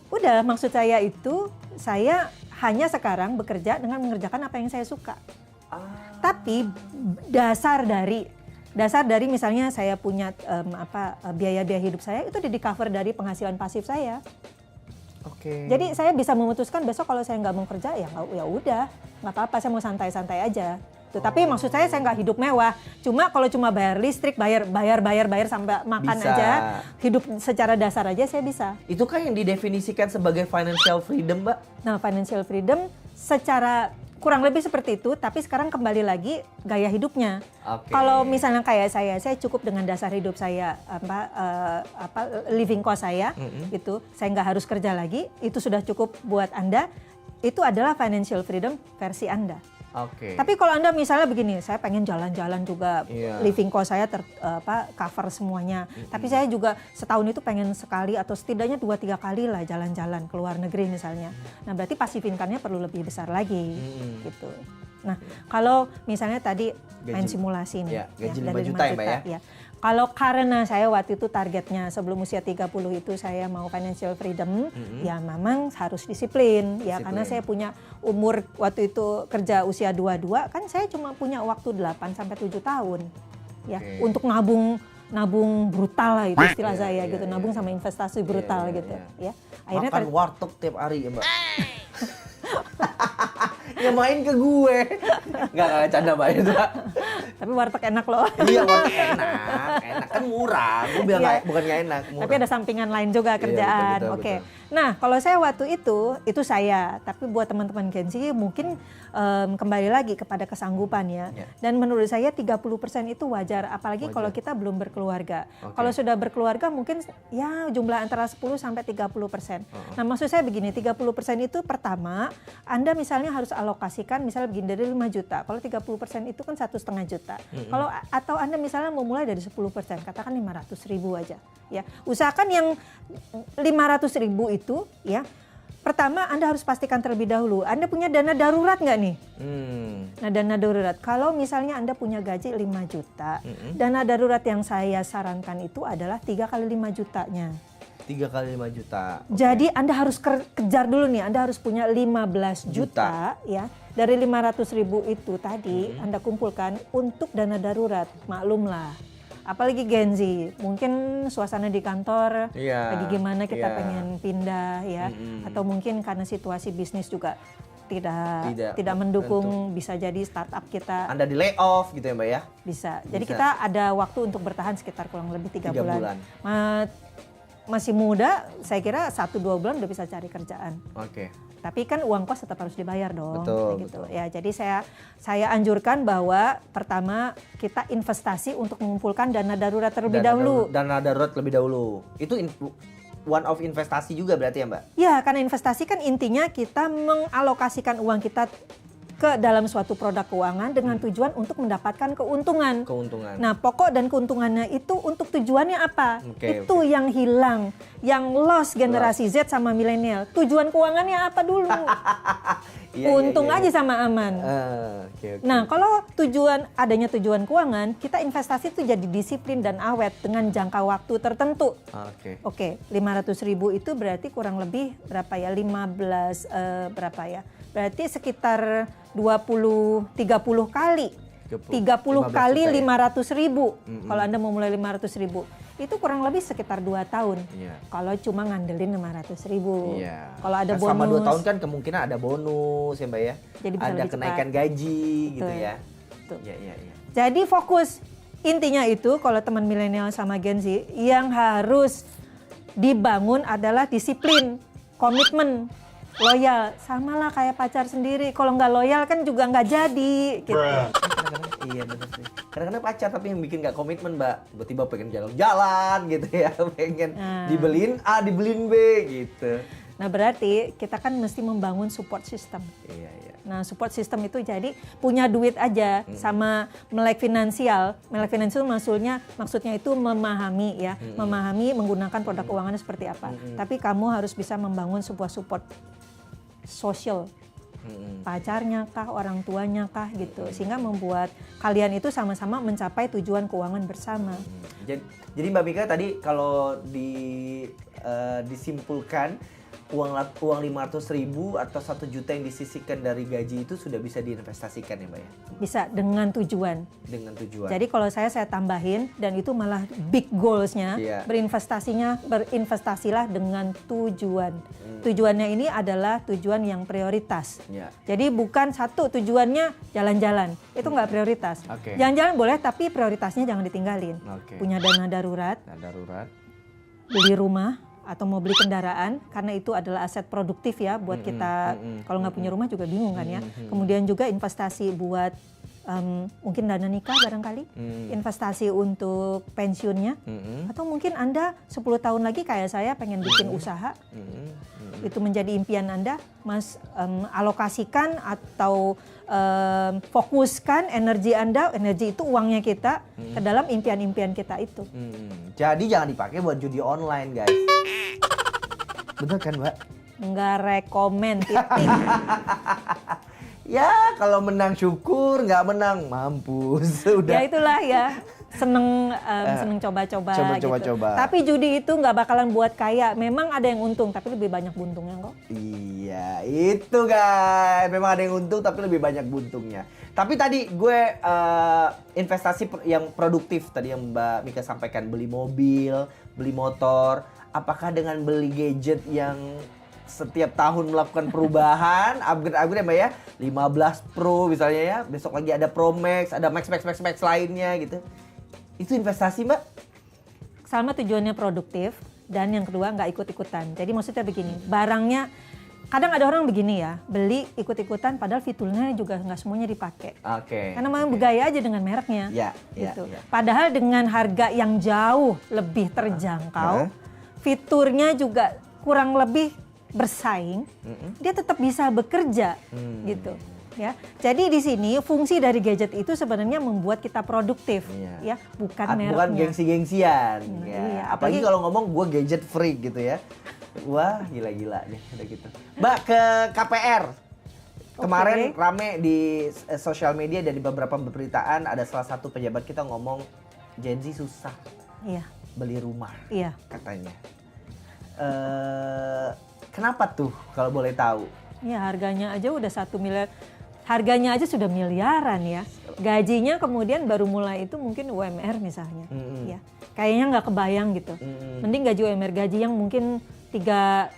Speaker 2: Udah, maksud saya itu saya hanya sekarang bekerja dengan mengerjakan apa yang saya suka. Tapi dasar dari misalnya saya punya biaya-biaya hidup saya itu di cover dari penghasilan pasif saya.
Speaker 1: Oke.
Speaker 2: Jadi saya bisa memutuskan besok kalau saya nggak mau kerja ya udah nggak apa-apa, saya mau santai-santai aja. Tuh, tapi maksud saya nggak hidup mewah. Cuma bayar listrik, bayar sampai makan
Speaker 1: Bisa.
Speaker 2: aja, hidup secara dasar aja saya bisa.
Speaker 1: Itu kan yang didefinisikan sebagai financial freedom, Mbak?
Speaker 2: Nah, financial freedom secara kurang lebih seperti itu, tapi sekarang kembali lagi gaya hidupnya.
Speaker 1: Oke.
Speaker 2: Kalau misalnya kayak saya cukup dengan dasar hidup saya, living cost saya, gitu. Saya nggak harus kerja lagi, itu sudah cukup buat Anda. Itu adalah financial freedom versi Anda.
Speaker 1: Oke.
Speaker 2: Tapi kalau Anda misalnya begini, saya pengen jalan-jalan juga, living cost saya cover semuanya. Tapi saya juga setahun itu pengen sekali atau setidaknya 2-3 kali lah jalan-jalan ke luar negeri misalnya. Nah, berarti passive income-nya perlu lebih besar lagi gitu. Nah, kalau misalnya tadi main simulasi nih,
Speaker 1: gaji 5
Speaker 2: dari
Speaker 1: juta ya, Mbak ya?
Speaker 2: Kalau karena saya waktu itu targetnya sebelum usia 30 itu saya mau financial freedom, ya memang harus disiplin. Ya karena saya punya umur waktu itu kerja usia 22, kan saya cuma punya waktu 8 sampai 7 tahun. Ya, untuk nabung brutal lah itu istilah saya gitu, nabung sama investasi brutal gitu. Ya. Akhirnya
Speaker 1: makan warteg tiap hari ya, Mbak. Ya main ke gue. Enggak canda, Mbak itu.
Speaker 2: Tapi warteg enak loh.
Speaker 1: Iya, warteg enak kan murah. Gue bilang bukan nggak enak, murah.
Speaker 2: Tapi ada sampingan lain juga kerjaan.
Speaker 1: Betul,
Speaker 2: Oke. Nah, kalau saya waktu itu saya. Tapi buat teman-teman Gen Z mungkin kembali lagi kepada kesanggupan ya. Dan menurut saya 30% itu wajar. Apalagi kalau kita belum berkeluarga. Kalau sudah berkeluarga mungkin ya jumlah antara 10 sampai 30%. Nah, maksud saya begini, 30% itu pertama, Anda misalnya harus alokasikan misalnya begini dari 5 juta. Kalau 30% itu kan 1,5 juta. Kalau atau Anda misalnya mau mulai dari 10%, katakan 500.000 aja. Ya, usahakan yang 500.000 itu ya. Pertama Anda harus pastikan terlebih dahulu, Anda punya dana darurat nggak nih? Nah, dana darurat, kalau misalnya Anda punya gaji 5 juta, dana darurat yang saya sarankan itu adalah 3 kali 5 jutanya.
Speaker 1: 3 kali 5 juta.
Speaker 2: Jadi Anda harus kejar dulu nih, Anda harus punya 15 juta ya. Dari 500.000 itu tadi Anda kumpulkan untuk dana darurat, maklumlah. Apalagi Gen Z, mungkin suasana di kantor lagi gimana kita pengen pindah ya, atau mungkin karena situasi bisnis juga tidak mendukung, bisa jadi startup kita.
Speaker 1: Anda di layoff gitu ya, Mbak ya?
Speaker 2: Bisa. Jadi kita ada waktu untuk bertahan sekitar kurang lebih 3 bulan. Masih muda, saya kira 1-2 bulan udah bisa cari kerjaan.
Speaker 1: Oke.
Speaker 2: Tapi kan uang kos tetap harus dibayar dong.
Speaker 1: Betul.
Speaker 2: Ya, jadi saya anjurkan bahwa pertama kita investasi untuk mengumpulkan dana darurat terlebih dahulu.
Speaker 1: Dana darurat terlebih dahulu. Itu one of investasi juga berarti ya, Mbak?
Speaker 2: Ya, karena investasi kan intinya kita mengalokasikan uang kita ke dalam suatu produk keuangan dengan tujuan untuk mendapatkan keuntungan. Nah, pokok dan keuntungannya itu untuk tujuannya apa? Itu yang hilang, yang lost generasi Z sama milenial. Tujuan keuangannya apa dulu? Untung aja sama aman. Nah, kalau adanya tujuan keuangan, kita investasi itu jadi disiplin dan awet dengan jangka waktu tertentu. Oke, 500.000 itu berarti kurang lebih berapa ya? 15 berapa ya? Berarti sekitar 20-30 kali. 30 kali 500.000. Kalau Anda mau mulai 500.000, itu kurang lebih sekitar 2 tahun. Kalau cuma ngandelin 500.000. Kalau ada bonus.
Speaker 1: Selama 2 tahun kan kemungkinan ada bonus ya, Mbak ya.
Speaker 2: Jadi bisa
Speaker 1: ada kenaikan gaji gitu ya.
Speaker 2: Jadi fokus. Intinya itu kalau teman milenial sama Gen Z, yang harus dibangun adalah disiplin, komitmen. Loyal, sama lah kayak pacar sendiri. Kalau nggak loyal kan juga nggak jadi. Gitu.
Speaker 1: Iya benar sih. Kadang-kadang pacar tapi yang bikin nggak komitmen, Mbak. Tiba-tiba pengen jalan-jalan gitu ya, pengen dibeliin A, dibeliin B gitu.
Speaker 2: Nah berarti kita kan mesti membangun support system. Nah support system itu jadi punya duit aja sama melek finansial. Melek finansial maksudnya itu memahami ya, memahami menggunakan produk keuangannya seperti apa. Tapi kamu harus bisa membangun sebuah support social pacarnya kah, orang tuanya kah gitu, sehingga membuat kalian itu sama-sama mencapai tujuan keuangan bersama.
Speaker 1: Jadi Mbak Mika tadi kalau disimpulkan uang 500.000 atau 1 juta yang disisihkan dari gaji itu sudah bisa diinvestasikan ya Mbak ya?
Speaker 2: Bisa dengan tujuan.
Speaker 1: Dengan tujuan.
Speaker 2: Jadi kalau saya tambahin, dan itu malah big goals-nya,
Speaker 1: Iya.
Speaker 2: berinvestasilah dengan tujuan. Tujuannya ini adalah tujuan yang prioritas.
Speaker 1: Iya.
Speaker 2: Jadi bukan satu tujuannya jalan-jalan, itu nggak prioritas.
Speaker 1: Oke.
Speaker 2: Jalan-jalan boleh, tapi prioritasnya jangan ditinggalin.
Speaker 1: Oke.
Speaker 2: Punya dana darurat,
Speaker 1: Nah, darurat.
Speaker 2: beli rumah, atau mau beli kendaraan, karena itu adalah aset produktif ya buat kita. Kalau nggak punya rumah juga bingung kan ya. Kemudian juga investasi buat mungkin dana nikah barangkali, investasi untuk pensiunnya, atau mungkin Anda 10 tahun lagi kayak saya pengen bikin usaha, itu menjadi impian Anda, Mas, alokasikan atau fokuskan energi Anda, energi itu uangnya kita, ke dalam impian-impian kita itu.
Speaker 1: Jadi jangan dipakai buat judi online guys. Bener kan Mbak?
Speaker 2: Nggak rekomen, titik.
Speaker 1: Ya kalau menang syukur, nggak menang mampus. Udah.
Speaker 2: Ya itulah ya, seneng coba-coba gitu.
Speaker 1: Coba-coba.
Speaker 2: Tapi judi itu nggak bakalan buat kaya. Memang ada yang untung, tapi lebih banyak buntungnya kok.
Speaker 1: Iya, itu guys. Memang ada yang untung tapi lebih banyak buntungnya. Tapi tadi gue investasi yang produktif tadi yang Mbak Mika sampaikan, beli mobil, beli motor. Apakah dengan beli gadget yang setiap tahun melakukan perubahan, upgrade ya Mbak ya, 15 Pro misalnya ya, besok lagi ada Pro Max, ada Max lainnya gitu. Itu investasi Mbak?
Speaker 2: Sama tujuannya produktif, dan yang kedua nggak ikut-ikutan. Jadi maksudnya begini, barangnya, kadang ada orang begini ya, beli ikut-ikutan padahal fiturnya juga nggak semuanya dipakai.
Speaker 1: Oke.
Speaker 2: Karena memang bergaya aja dengan mereknya.
Speaker 1: Ya,
Speaker 2: gitu.
Speaker 1: ya.
Speaker 2: Padahal dengan harga yang jauh lebih terjangkau, fiturnya juga kurang lebih bersaing, dia tetap bisa bekerja gitu. Ya, jadi di sini fungsi dari gadget itu sebenarnya membuat kita produktif, ya, bukan mereknya.
Speaker 1: Bukan gengsi-gengsian. Ya.
Speaker 2: Iya,
Speaker 1: Apalagi kalau ngomong gue gadget freak gitu ya. Wah, gila-gila deh udah gitu. Mbak, ke KPR. Kemarin rame di sosial media dan di beberapa pemberitaan ada salah satu pejabat kita ngomong Gen Z susah beli rumah, katanya. Kenapa tuh kalau boleh tahu?
Speaker 2: Ya, harganya aja udah 1 miliar. Harganya aja sudah miliaran ya. Gajinya kemudian baru mulai itu mungkin UMR misalnya. Ya. Kayaknya nggak kebayang gitu. Mending gaji UMR, gaji yang mungkin 3-5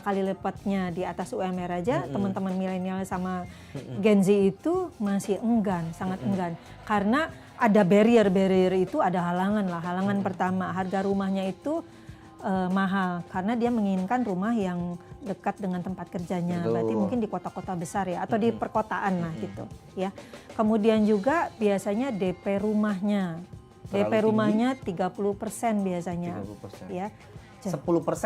Speaker 2: kali lipatnya di atas UMR aja, teman-teman milenial sama Gen Z itu masih enggan, sangat enggan. Karena ada barrier itu, ada halangan lah. Halangan pertama, harga rumahnya itu mahal karena dia menginginkan rumah yang dekat dengan tempat kerjanya.
Speaker 1: Betul.
Speaker 2: Berarti mungkin di kota-kota besar ya, atau di perkotaan lah gitu ya. Kemudian juga biasanya DP rumahnya. DP rumahnya 30% biasanya.
Speaker 1: 30%.
Speaker 2: Ya.
Speaker 1: 10%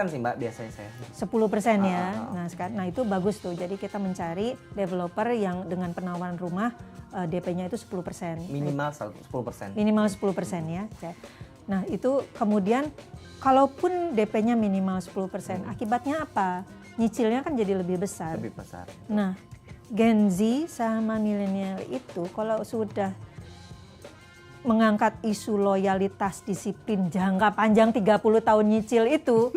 Speaker 1: sih Mbak biasanya saya.
Speaker 2: 10% ya. Nah itu bagus tuh. Jadi kita mencari developer yang dengan penawaran rumah DP-nya itu 10%.
Speaker 1: Minimal 10%.
Speaker 2: Minimal 10% ya. Nah itu kemudian kalaupun DP-nya minimal 10%, akibatnya apa? Nyicilnya kan jadi lebih besar.
Speaker 1: Lebih besar.
Speaker 2: Nah, Gen Z sama milenial itu kalau sudah mengangkat isu loyalitas, disiplin jangka panjang 30 tahun nyicil itu,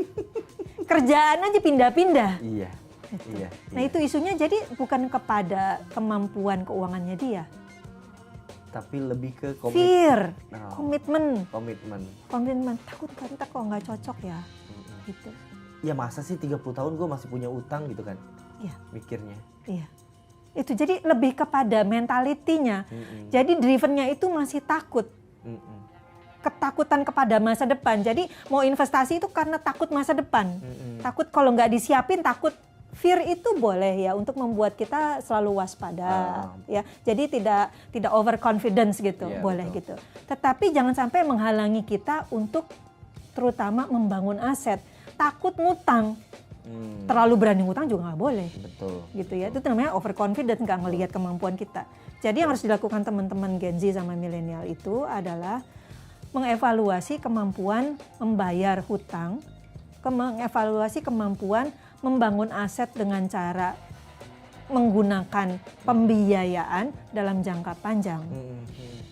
Speaker 2: kerjaan aja pindah-pindah.
Speaker 1: Iya.
Speaker 2: Gitu.
Speaker 1: Iya.
Speaker 2: Nah itu isunya jadi bukan kepada kemampuan keuangannya dia,
Speaker 1: tapi lebih ke
Speaker 2: fear,
Speaker 1: Nah.
Speaker 2: komitmen. Takut kan, kok nggak cocok ya, gitu.
Speaker 1: Ya masa sih 30 tahun gue masih punya utang gitu kan?
Speaker 2: Iya.
Speaker 1: Mikirnya.
Speaker 2: Iya. Itu jadi lebih kepada mentalitinya. Jadi drivennya itu masih takut. Ketakutan kepada masa depan. Jadi mau investasi itu karena takut masa depan. Takut kalau nggak disiapin, takut. Fear itu boleh ya untuk membuat kita selalu waspada, ya. Jadi tidak overconfidence gitu, boleh betul. Gitu. Tetapi jangan sampai menghalangi kita untuk terutama membangun aset. Takut ngutang, terlalu berani ngutang juga nggak boleh.
Speaker 1: Betul.
Speaker 2: Gitu ya, itu namanya overconfidence, nggak ngelihat kemampuan kita. Jadi yang harus dilakukan teman-teman Gen Z sama milenial itu adalah mengevaluasi kemampuan membayar hutang, mengevaluasi kemampuan membangun aset dengan cara menggunakan pembiayaan dalam jangka panjang.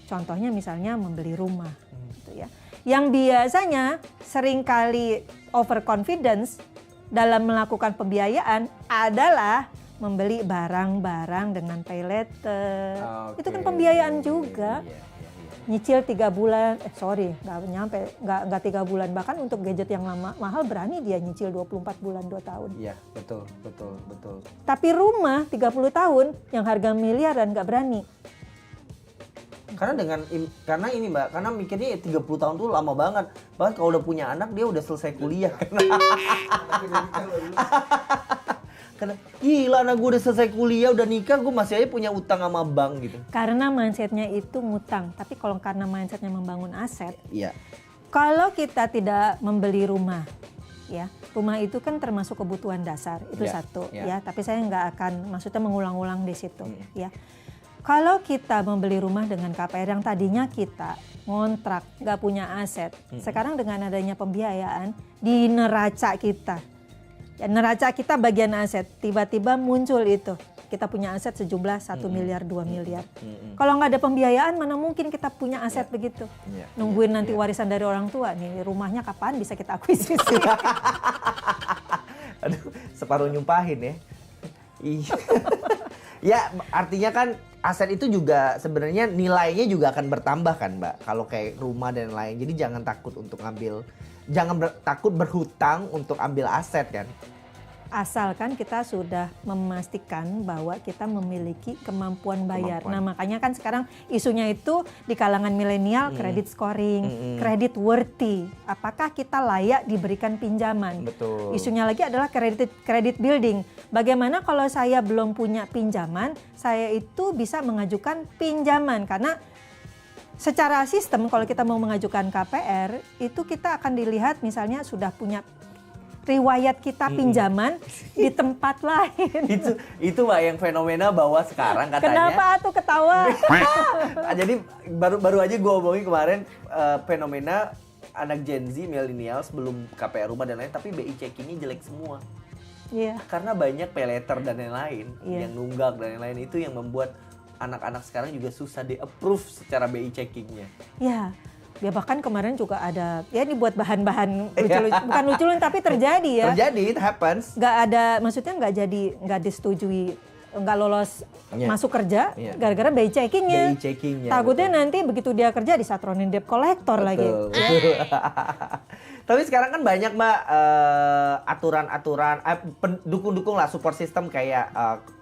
Speaker 2: Contohnya misalnya membeli rumah, gitu ya. Yang biasanya seringkali overconfidence dalam melakukan pembiayaan adalah membeli barang-barang dengan pay later. Itu kan pembiayaan juga. Nyicil 3 bulan, nggak 3 bulan, bahkan untuk gadget yang mahal berani dia nyicil 24 bulan 2 tahun.
Speaker 1: Iya, betul.
Speaker 2: Tapi rumah 30 tahun yang harga miliaran nggak berani.
Speaker 1: Karena ini Mbak, karena mikirnya 30 tahun tuh lama banget. Bahkan kalau udah punya anak dia udah selesai kuliah. Karena gila, anak gue udah selesai kuliah, udah nikah, gue masih aja punya utang sama bank gitu.
Speaker 2: Karena mindsetnya itu ngutang, tapi kalau karena mindsetnya membangun aset,
Speaker 1: Iya.
Speaker 2: kalau kita tidak membeli rumah, ya rumah itu kan termasuk kebutuhan dasar, itu satu, ya. Tapi saya nggak akan, maksudnya mengulang-ulang di situ, ya. Kalau kita membeli rumah dengan KPR yang tadinya kita ngontrak, nggak punya aset, sekarang dengan adanya pembiayaan di neraca kita. Ya, neraca kita bagian aset, tiba-tiba muncul itu. Kita punya aset sejumlah 1 miliar, 2 miliar. Kalau nggak ada pembiayaan, mana mungkin kita punya aset begitu. Nungguin nanti warisan dari orang tua, nih rumahnya kapan bisa kita akuisisi.
Speaker 1: Aduh, separuh nyumpahin ya. Ya, artinya kan aset itu juga sebenarnya nilainya juga akan bertambah kan Mbak. Kalau kayak rumah dan lain. Jadi jangan takut untuk takut berhutang untuk ambil aset kan.
Speaker 2: Asalkan kita sudah memastikan bahwa kita memiliki kemampuan bayar. Nah makanya kan sekarang isunya itu di kalangan milenial credit scoring, credit worthy. Apakah kita layak diberikan pinjaman?
Speaker 1: Betul.
Speaker 2: Isunya lagi adalah credit building. Bagaimana kalau saya belum punya pinjaman, saya itu bisa mengajukan pinjaman karena secara sistem kalau kita mau mengajukan KPR itu kita akan dilihat misalnya sudah punya riwayat kita pinjaman di tempat lain.
Speaker 1: Itu Mbak yang fenomena bahwa sekarang katanya.
Speaker 2: Kenapa tuh ketawa?
Speaker 1: Jadi baru aja gue omongin kemarin fenomena anak Gen Z millennials belum KPR rumah dan lain tapi BI checkingnya jelek semua.
Speaker 2: Iya.
Speaker 1: Karena banyak pay later dan lain-lain yang nunggak dan lain-lain itu yang membuat anak-anak sekarang juga susah di-approve secara BI checkingnya.
Speaker 2: Ya, ya bahkan kemarin juga ada, ya ini buat bahan-bahan lucu-lucu, bukan lucu-lucu tapi terjadi ya.
Speaker 1: Terjadi, it happens.
Speaker 2: Nggak ada, maksudnya nggak disetujui, nggak lolos masuk kerja gara-gara BI checkingnya.
Speaker 1: BI checkingnya.
Speaker 2: Takutnya nanti begitu dia kerja disatronin debt collector lagi.
Speaker 1: Betul. Tapi sekarang kan banyak Mbak aturan-aturan, dukung-dukung lah support system kayak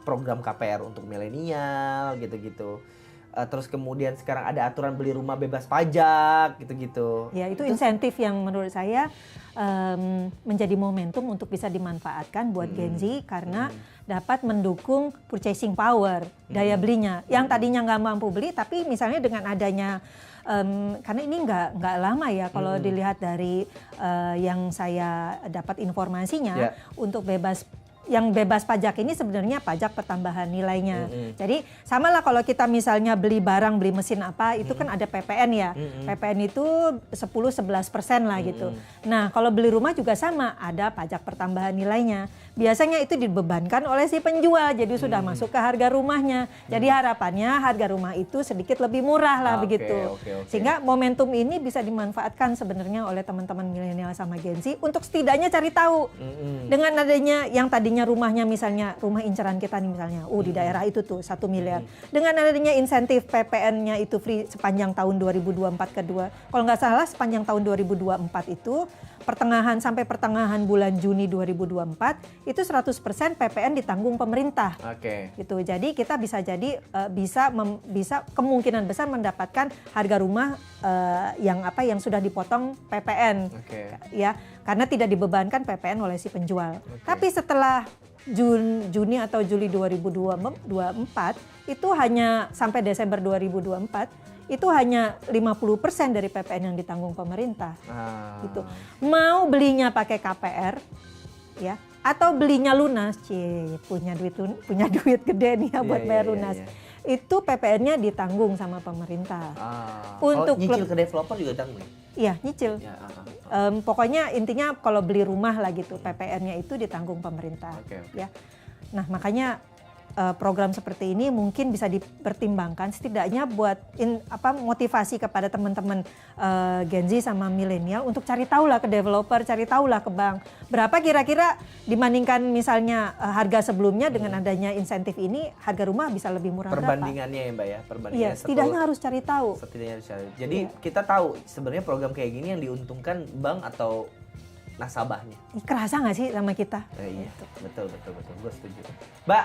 Speaker 1: program KPR untuk milenial gitu-gitu. Terus kemudian sekarang ada aturan beli rumah bebas pajak gitu-gitu.
Speaker 2: Ya itu insentif yang menurut saya menjadi momentum untuk bisa dimanfaatkan buat Gen Z karena dapat mendukung purchasing power, daya belinya. Yang tadinya nggak mampu beli tapi misalnya dengan adanya karena ini nggak lama ya kalau dilihat dari yang saya dapat informasinya untuk yang bebas pajak ini sebenarnya pajak pertambahan nilainya. Jadi sama lah kalau kita misalnya beli barang, beli mesin apa, itu kan ada PPN ya. PPN itu 10-11% lah gitu. Nah kalau beli rumah juga sama, ada pajak pertambahan nilainya. Biasanya itu dibebankan oleh si penjual, jadi sudah masuk ke harga rumahnya. Jadi harapannya harga rumah itu sedikit lebih murah lah begitu. Sehingga momentum ini bisa dimanfaatkan sebenarnya oleh teman-teman milenial sama Gen Z untuk setidaknya cari tahu. Dengan adanya yang tadinya rumahnya misalnya, rumah inceran kita nih misalnya, di daerah itu tuh 1 miliar. Dengan adanya insentif PPN-nya itu free sepanjang tahun 2024 kedua. Kalau nggak salah sepanjang tahun 2024 itu, pertengahan sampai pertengahan bulan Juni 2024 itu 100% PPN ditanggung pemerintah. Gitu. Jadi kita bisa bisa kemungkinan besar mendapatkan harga rumah yang sudah dipotong PPN. Ya, karena tidak dibebankan PPN oleh si penjual. Tapi setelah Juni atau Juli 2024 itu hanya sampai Desember 2024 itu hanya 50% dari PPN yang ditanggung pemerintah. Gitu. Mau belinya pakai KPR ya atau belinya lunas, punya duit gede nih ya buat bayar lunas. Itu PPN-nya ditanggung sama pemerintah.
Speaker 1: Untuk nyicil ke developer juga tanggung.
Speaker 2: Iya, nyicil. Pokoknya intinya kalau beli rumah lah gitu, PPN-nya itu ditanggung pemerintah. Ya. Nah, makanya program seperti ini mungkin bisa dipertimbangkan setidaknya buat motivasi kepada teman-teman Gen Z sama milenial untuk cari tahu lah ke developer, cari tahu lah ke bank. Berapa kira-kira dibandingkan misalnya harga sebelumnya dengan adanya insentif ini, harga rumah bisa lebih murah berapa?
Speaker 1: Perbandingannya ya Mbak ya, perbandingannya.
Speaker 2: Iya, setidaknya harus cari tahu.
Speaker 1: Setidaknya harus cari. Jadi kita tahu sebenarnya program kayak gini yang diuntungkan bank atau nasabahnya.
Speaker 2: Kerasa nggak sih sama kita?
Speaker 1: Iya, betul, gue setuju. Mbak,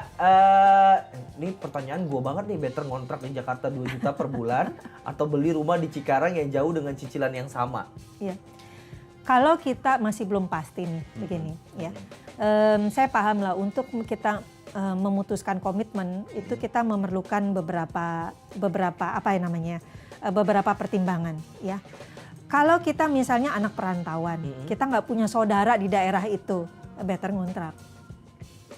Speaker 1: ini pertanyaan gue banget nih, better ngontrak di Jakarta 2 juta per bulan atau beli rumah di Cikarang yang jauh dengan cicilan yang sama?
Speaker 2: Iya, kalau kita masih belum pasti nih, begini ya. Saya paham lah untuk kita memutuskan komitmen itu kita memerlukan beberapa beberapa pertimbangan ya. Kalau kita misalnya anak perantauan, kita nggak punya saudara di daerah itu, better ngontrak.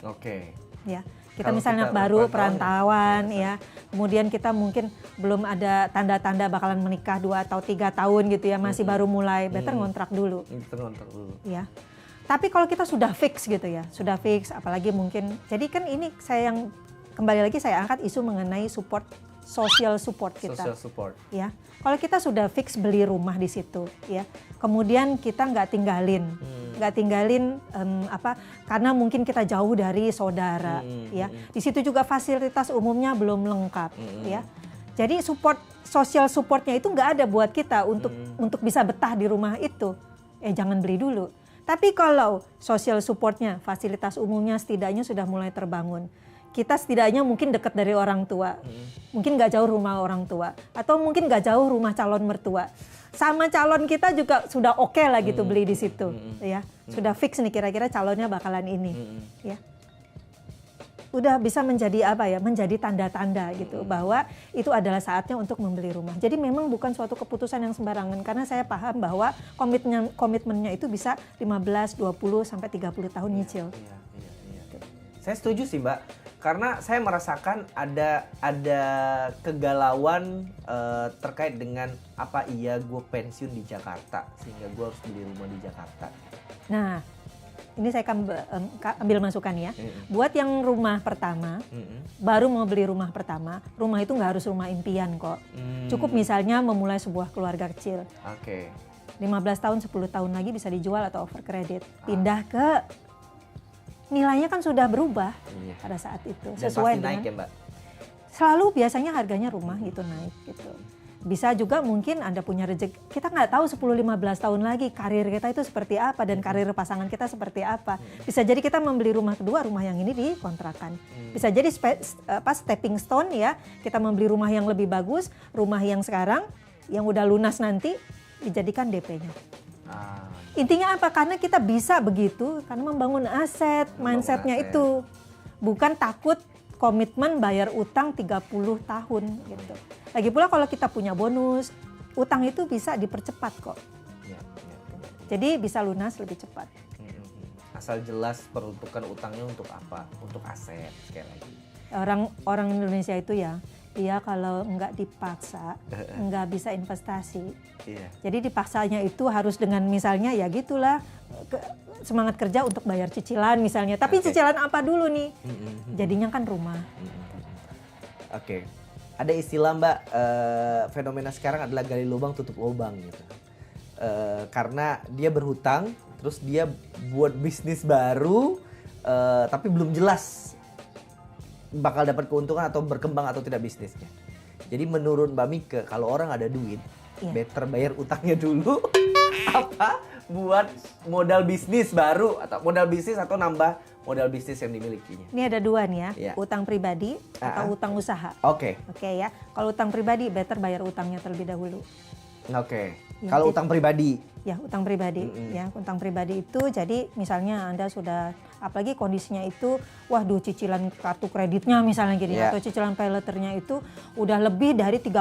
Speaker 1: Oke.
Speaker 2: Ya, kita misalnya baru perantauan ya, kemudian kita mungkin belum ada tanda-tanda bakalan menikah 2 atau 3 tahun gitu ya, masih baru mulai, better ngontrak dulu. Ya. Tapi kalau kita sudah fix gitu ya, sudah fix, apalagi mungkin, jadi kan ini kembali lagi saya angkat isu mengenai social support kita.
Speaker 1: Social support.
Speaker 2: Ya, kalau kita sudah fix beli rumah di situ, ya, kemudian kita nggak tinggalin karena mungkin kita jauh dari saudara, ya. Di situ juga fasilitas umumnya belum lengkap, ya. Jadi social supportnya itu nggak ada buat kita untuk bisa betah di rumah itu, jangan beli dulu. Tapi kalau social supportnya, fasilitas umumnya setidaknya sudah mulai terbangun. Kita setidaknya mungkin dekat dari orang tua, mungkin nggak jauh rumah orang tua, atau mungkin nggak jauh rumah calon mertua. Sama calon kita juga sudah oke lah gitu beli di situ, ya. Sudah fix nih kira-kira calonnya bakalan ini, ya. Udah bisa menjadi menjadi tanda-tanda gitu bahwa itu adalah saatnya untuk membeli rumah. Jadi memang bukan suatu keputusan yang sembarangan karena saya paham bahwa komitmennya itu bisa 15, 20 sampai 30 tahun nyicil.
Speaker 1: Iya. Saya setuju sih Mbak. Karena saya merasakan ada kegalauan terkait dengan apa iya gue pensiun di Jakarta sehingga gue harus beli rumah di Jakarta.
Speaker 2: Nah, ini saya ambil masukan ya. Buat yang rumah pertama, baru mau beli rumah pertama, rumah itu nggak harus rumah impian kok. Cukup misalnya memulai sebuah keluarga kecil.
Speaker 1: Oke.
Speaker 2: 15 tahun, 10 tahun lagi bisa dijual atau over credit. Pindah ke nilainya kan sudah berubah pada saat itu.
Speaker 1: Dan
Speaker 2: sesuai
Speaker 1: pasti
Speaker 2: dengan
Speaker 1: naik ya Mbak?
Speaker 2: Selalu biasanya harganya rumah itu naik gitu. Bisa juga mungkin Anda punya rezeki, kita nggak tahu 10-15 tahun lagi karir kita itu seperti apa dan karir pasangan kita seperti apa. Bisa jadi kita membeli rumah kedua, rumah yang ini dikontrakan. Bisa jadi stepping stone ya, kita membeli rumah yang lebih bagus, rumah yang sekarang, yang udah lunas nanti, dijadikan DP-nya. Intinya apa? Karena kita bisa begitu, karena membangun aset, mindsetnya itu. Bukan takut komitmen bayar utang 30 tahun gitu. Lagi pula kalau kita punya bonus, utang itu bisa dipercepat kok. Jadi bisa lunas lebih cepat.
Speaker 1: Asal jelas peruntukan utangnya untuk apa? Untuk aset sekali lagi.
Speaker 2: Orang Indonesia itu ya, dia kalau nggak dipaksa, nggak bisa investasi.
Speaker 1: Iya.
Speaker 2: Jadi dipaksanya itu harus dengan misalnya ya gitulah semangat kerja untuk bayar cicilan misalnya. Tapi cicilan apa dulu nih? Jadinya kan rumah.
Speaker 1: Oke. Ada istilah Mbak, fenomena sekarang adalah gali lubang tutup lubang gitu. Karena dia berhutang, terus dia buat bisnis baru, tapi belum jelas bakal dapat keuntungan atau berkembang atau tidak bisnisnya. Jadi menurut Mbak Mika, kalau orang ada duit, better bayar utangnya dulu apa buat modal bisnis baru atau modal bisnis atau nambah modal bisnis yang dimilikinya.
Speaker 2: Ini ada dua nih ya, utang pribadi atau utang usaha. Oke ya, kalau utang pribadi better bayar utangnya terlebih dahulu.
Speaker 1: Oke. Kalau utang pribadi?
Speaker 2: Ya, utang pribadi. Ya, utang pribadi itu jadi misalnya Anda sudah, apalagi kondisinya itu, waduh cicilan kartu kreditnya misalnya gini, atau cicilan pay letternya itu udah lebih dari 30%.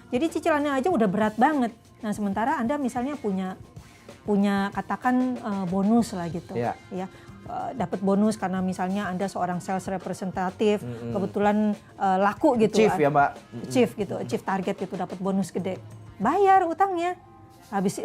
Speaker 2: Jadi cicilannya aja udah berat banget. Nah, sementara Anda misalnya punya katakan bonus lah gitu. Ya. Dapat bonus karena misalnya Anda seorang sales representatif, kebetulan laku gitu.
Speaker 1: Chief ya Mbak?
Speaker 2: Chief gitu, chief target gitu, dapat bonus gede. Bayar utangnya. Habis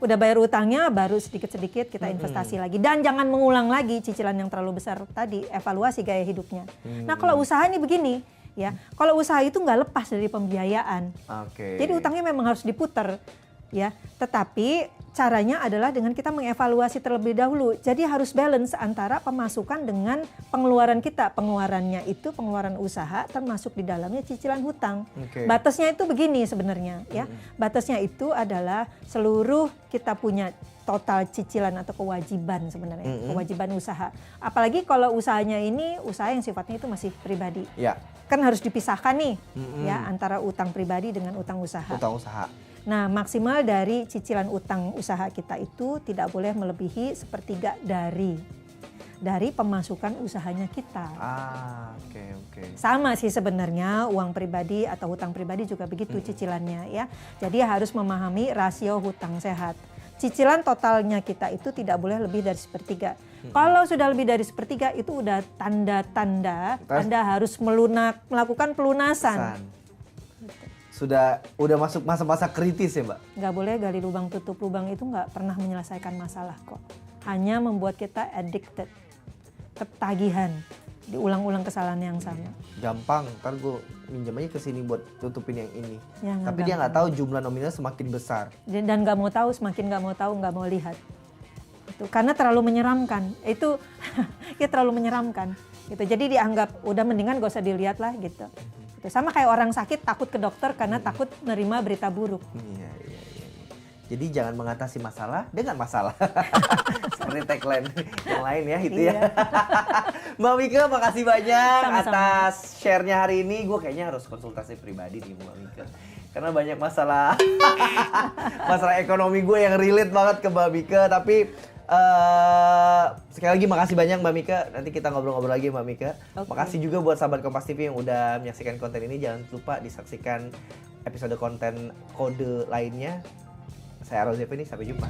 Speaker 2: udah bayar utangnya, baru sedikit-sedikit kita investasi lagi. Dan jangan mengulang lagi cicilan yang terlalu besar tadi, evaluasi gaya hidupnya. Nah kalau usaha ini begini, ya, kalau usaha itu nggak lepas dari pembiayaan. Jadi utangnya memang harus diputar, ya. Tetapi caranya adalah dengan kita mengevaluasi terlebih dahulu. Jadi harus balance antara pemasukan dengan pengeluaran kita. Pengeluarannya itu pengeluaran usaha, termasuk di dalamnya cicilan hutang. Batasnya itu begini sebenarnya, ya. Batasnya itu adalah seluruh kita punya total cicilan atau kewajiban sebenarnya, kewajiban usaha. Apalagi kalau usahanya ini usaha yang sifatnya itu masih pribadi. Kan harus dipisahkan nih, ya, antara utang pribadi dengan utang usaha. Nah, maksimal dari cicilan utang usaha kita itu tidak boleh melebihi sepertiga dari pemasukan usahanya kita. Sama sih sebenarnya uang pribadi atau hutang pribadi juga begitu cicilannya, ya. Jadi harus memahami rasio hutang sehat. Cicilan totalnya kita itu tidak boleh lebih dari sepertiga. Kalau sudah lebih dari sepertiga itu udah tanda-tanda Anda harus melakukan pelunasan.
Speaker 1: Udah masuk masa-masa kritis ya, Mbak?
Speaker 2: Nggak boleh gali lubang tutup lubang, itu nggak pernah menyelesaikan masalah kok. Hanya membuat kita addicted, ketagihan, diulang-ulang kesalahan yang sama.
Speaker 1: Gampang, ntar gue minjem aja ke sini buat tutupin yang ini.
Speaker 2: Ya,
Speaker 1: tapi dia nggak tahu jumlah nominal semakin besar.
Speaker 2: Dan nggak mau tahu, semakin nggak mau tahu, nggak mau lihat. Itu karena terlalu menyeramkan. Itu ya terlalu menyeramkan. Gitu. Jadi dianggap udah mendingan gak usah dilihat lah gitu. Sama kayak orang sakit takut ke dokter karena takut menerima berita buruk.
Speaker 1: Iya. Jadi jangan mengatasi masalah dengan masalah. Seperti tagline yang lain ya itu ya. Mbak Mika, makasih banyak atas share-nya hari ini. Gue kayaknya harus konsultasi pribadi nih Mbak Mika. Karena banyak masalah masalah ekonomi gue yang relate banget ke Mbak Mika. Tapi sekali lagi makasih banyak Mbak Mika. Nanti kita ngobrol-ngobrol lagi Mbak Mika. Makasih juga buat sahabat Kompas TV yang udah menyaksikan konten ini. Jangan lupa disaksikan episode konten kode lainnya. Saya Rozef ini, sampai jumpa.